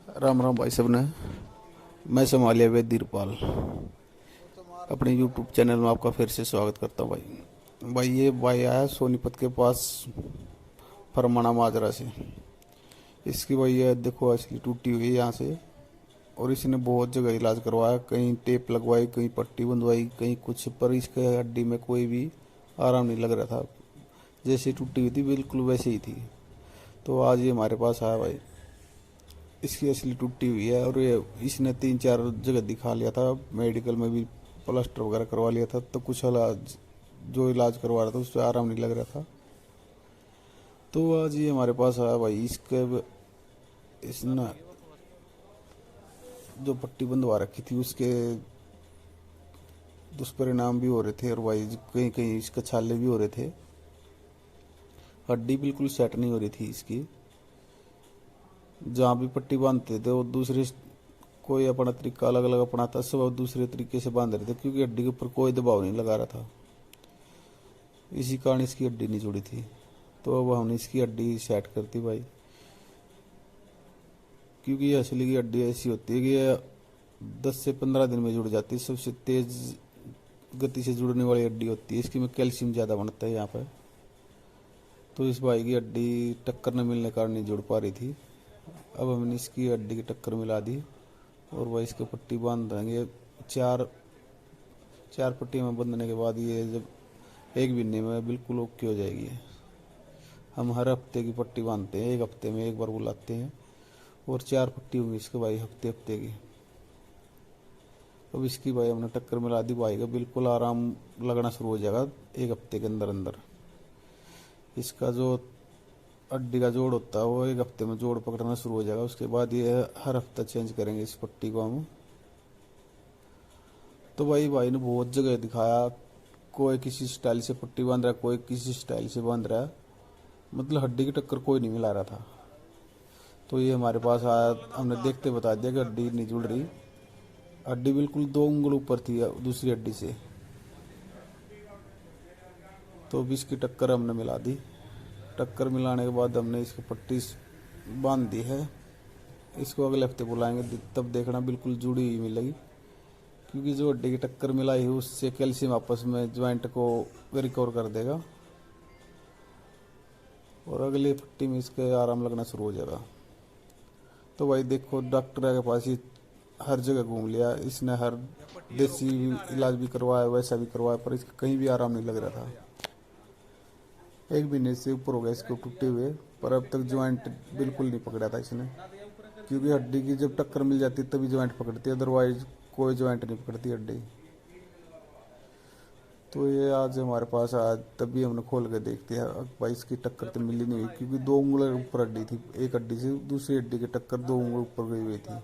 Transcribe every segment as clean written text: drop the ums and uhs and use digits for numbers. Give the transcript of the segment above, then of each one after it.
राम राम भाई सब ने। मैं संभालिया वैद दीरपाल अपने यूट्यूब चैनल में आपका फिर से स्वागत करता हूँ भाई। ये भाई आया सोनीपत के पास फरमाना माजरा से। इसकी भाई ये देखो असली टूटी हुई है यहाँ से, और इसने बहुत जगह इलाज करवाया, कहीं टेप लगवाई, कहीं पट्टी बंधवाई, कहीं कुछ, पर इसके हड्डी में कोई भी आराम नहीं लग रहा था। जैसे टूटी हुई थी बिल्कुल वैसे ही थी। तो आज ये हमारे पास आया भाई। इसकी असली टूटी हुई है, और ये इसने 3-4 जगह दिखा लिया था, मेडिकल में भी प्लास्टर वगैरह करवा लिया था, तो कुछ इलाज जो इलाज करवा रहा था उससे आराम नहीं लग रहा था। तो आज ये हमारे पास आया भाई। इसने जो पट्टी बंधवा रखी थी उसके दुष्परिणाम भी हो रहे थे, और भाई कहीं कहीं इसके छाले भी हो रहे थे। हड्डी बिल्कुल सेट नहीं हो रही थी इसकी। जहाँ भी पट्टी बांधते थे वो दूसरे कोई अपना तरीका अलग अलग अपनाता, सब दूसरे तरीके से बांध रहे थे, क्योंकि हड्डी के ऊपर कोई दबाव नहीं लगा रहा था। इसी कारण इसकी हड्डी नहीं जुड़ी थी। तो अब हमने इसकी हड्डी सेट कर दी भाई, क्योंकि ये असली की हड्डी ऐसी होती है कि ये 10 से 15 दिन में जुड़ जाती है। सबसे तेज गति से जुड़ने वाली हड्डी होती है इसकी, में कैल्शियम ज़्यादा बनता है यहाँ पर। तो इस भाई की हड्डी टक्कर न मिलने कारण नहीं जुड़ पा रही थी। अब हमने इसकी हड्डी की टक्कर मिला दी, और वह इसके पट्टी बांध देंगे। चार चार पट्टी में बंधने के बाद ये जब 1 महीने में बिल्कुल ओके हो जाएगी। हम हर हफ्ते की पट्टी बांधते हैं, 1 हफ्ते में 1 बार बुलाते हैं, और 4 पट्टी होंगी इसके भाई हफ्ते हफ्ते की। अब इसकी भाई हमने टक्कर मिला दी भाई का, बिल्कुल आराम लगना शुरू हो जाएगा 1 हफ्ते के अंदर अंदर। इसका जो हड्डी का जोड़ होता है वो 1 हफ्ते में जोड़ पकड़ना शुरू हो जाएगा। उसके बाद ये हर हफ्ता चेंज करेंगे इस पट्टी को हम। तो भाई ने बहुत जगह दिखाया, कोई किसी स्टाइल से पट्टी बांध रहा है, कोई किसी स्टाइल से बांध रहा है, मतलब हड्डी की टक्कर कोई नहीं मिला रहा था। तो ये हमारे पास आया, हमने देखते बता दिया कि हड्डी नहीं जुड़ रही। हड्डी बिल्कुल 2 उंगल ऊपर थी दूसरी हड्डी से। तो अब इसकी टक्कर हमने मिला दी। टक्कर मिलाने के बाद हमने इसकी पट्टी बांध दी है। इसको अगले हफ्ते बुलाएंगे, तब देखना बिल्कुल जुड़ी हुई मिलेगी, क्योंकि जो हड्डी की टक्कर मिलाई है उससे कैल्शियम आपस में ज्वाइंट को रिकवर कर देगा, और अगली पट्टी में इसके आराम लगना शुरू हो जाएगा। तो भाई देखो, डॉक्टर के पास ही हर जगह घूम लिया इसने, हर देसी इलाज भी करवाया, वैसा भी करवाया, पर इसका कहीं भी आराम नहीं लग रहा था। 1 महीने से ऊपर हो गया इसको टूटे हुए, पर अब तक ज्वाइंट बिल्कुल नहीं पकड़ा था इसने, क्योंकि हड्डी की जब टक्कर मिल जाती है तभी ज्वाइंट पकड़ती है, अदरवाइज कोई ज्वाइंट नहीं पकड़ती हड्डी। तो ये आज हमारे पास आज तभी हमने खोल के देखते हैं भाई, इसकी टक्कर तो मिली नहीं हुई, क्योंकि 2 उंगल ऊपर हड्डी थी। एक हड्डी से दूसरी हड्डी की टक्कर 2 उंगल ऊपर गई हुई थी।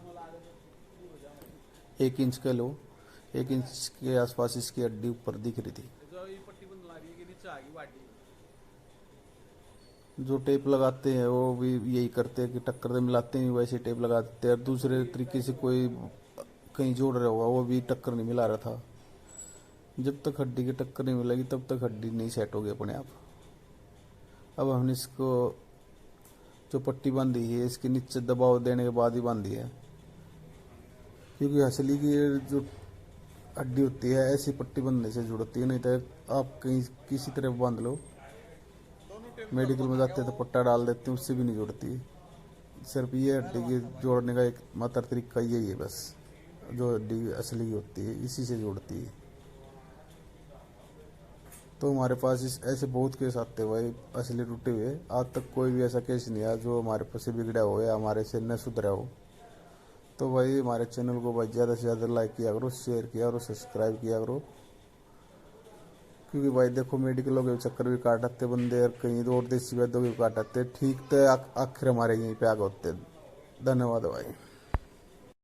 1 इंच कह लो, 1 इंच के आसपास इसकी हड्डी ऊपर दिख रही थी। जो टेप लगाते हैं वो भी यही करते हैं कि टक्कर तो मिलाते हैं, वैसे टेप लगा देते हैं। दूसरे तरीके से कोई कहीं जोड़ रहा होगा, वो भी टक्कर नहीं मिला रहा था। जब तक हड्डी की टक्कर नहीं मिलेगी तब तक हड्डी नहीं सेट होगी अपने आप। अब हमने इसको जो पट्टी बांधी है इसके नीचे दबाव देने के बाद ही बांधी है, क्योंकि असली की जो हड्डी होती है ऐसी पट्टी बांधने से जुड़ती है, नहीं तो आप कहीं किसी तरह बांध लो, मेडिकल में जाते हैं तो पट्टा डाल देते हैं, उससे भी नहीं जुड़ती। सिर्फ ये हड्डी की जोड़ने का एक मात्र तरीका यही है बस, जो हड्डी असली होती है इसी से जोड़ती है। तो हमारे पास ऐसे बहुत केस आते हैं भाई असली टूटे हुए। आज तक कोई भी ऐसा केस नहीं आया जो हमारे पास से बिगड़ा हो या हमारे से न सुधरा हो। तो भाई हमारे चैनल को भाई ज़्यादा से ज़्यादा लाइक किया करो, शेयर किया करो, सब्सक्राइब किया करो, क्योंकि भाई देखो मेडिकलों के चक्कर भी काट आते बंदे, और कहीं और देसी वैद्यों भी काट आते ठीक, तो आखिर हमारे यहीं पे आगे होते। धन्यवाद भाई।